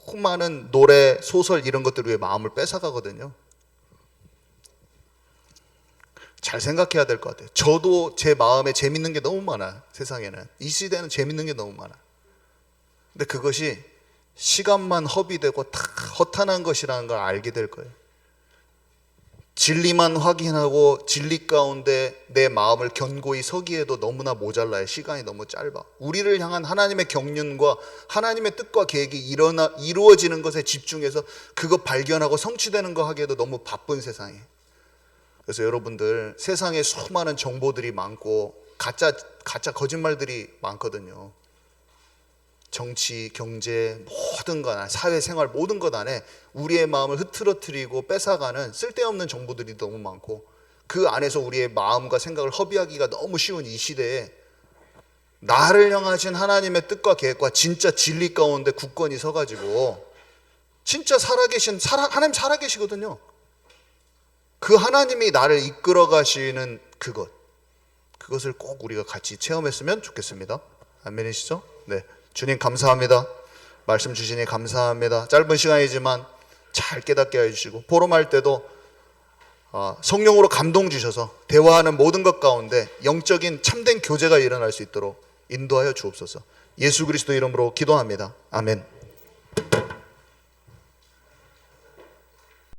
수많은 노래, 소설 이런 것들 위해 마음을 뺏어가거든요. 잘 생각해야 될 것 같아요. 저도 제 마음에 재밌는 게 너무 많아요. 세상에는 이 시대는 재밌는 게 너무 많아. 근데 그것이 시간만 허비되고 다 허탄한 것이라는 걸 알게 될 거예요. 진리만 확인하고 진리 가운데 내 마음을 견고히 서기에도 너무나 모자라요. 시간이 너무 짧아. 우리를 향한 하나님의 경륜과 하나님의 뜻과 계획이 이루어지는 것에 집중해서 그거 발견하고 성취되는 거 하기에도 너무 바쁜 세상이에요. 그래서 여러분들, 세상에 수많은 정보들이 많고 가짜 거짓말들이 많거든요. 정치, 경제, 모든 것 안에, 사회생활 모든 것 안에 우리의 마음을 흐트러뜨리고 뺏어가는 쓸데없는 정보들이 너무 많고, 그 안에서 우리의 마음과 생각을 허비하기가 너무 쉬운 이 시대에 나를 향하신 하나님의 뜻과 계획과 진짜 진리 가운데 굳건히 서가지고 진짜 하나님 살아계시거든요. 그 하나님이 나를 이끌어 가시는 그것을 꼭 우리가 같이 체험했으면 좋겠습니다. 아멘이시죠? 네. 주님 감사합니다. 말씀 주시니 감사합니다. 짧은 시간이지만 잘 깨닫게 해주시고, 포럼할 때도 성령으로 감동 주셔서 대화하는 모든 것 가운데 영적인 참된 교제가 일어날 수 있도록 인도하여 주옵소서. 예수 그리스도 이름으로 기도합니다. 아멘.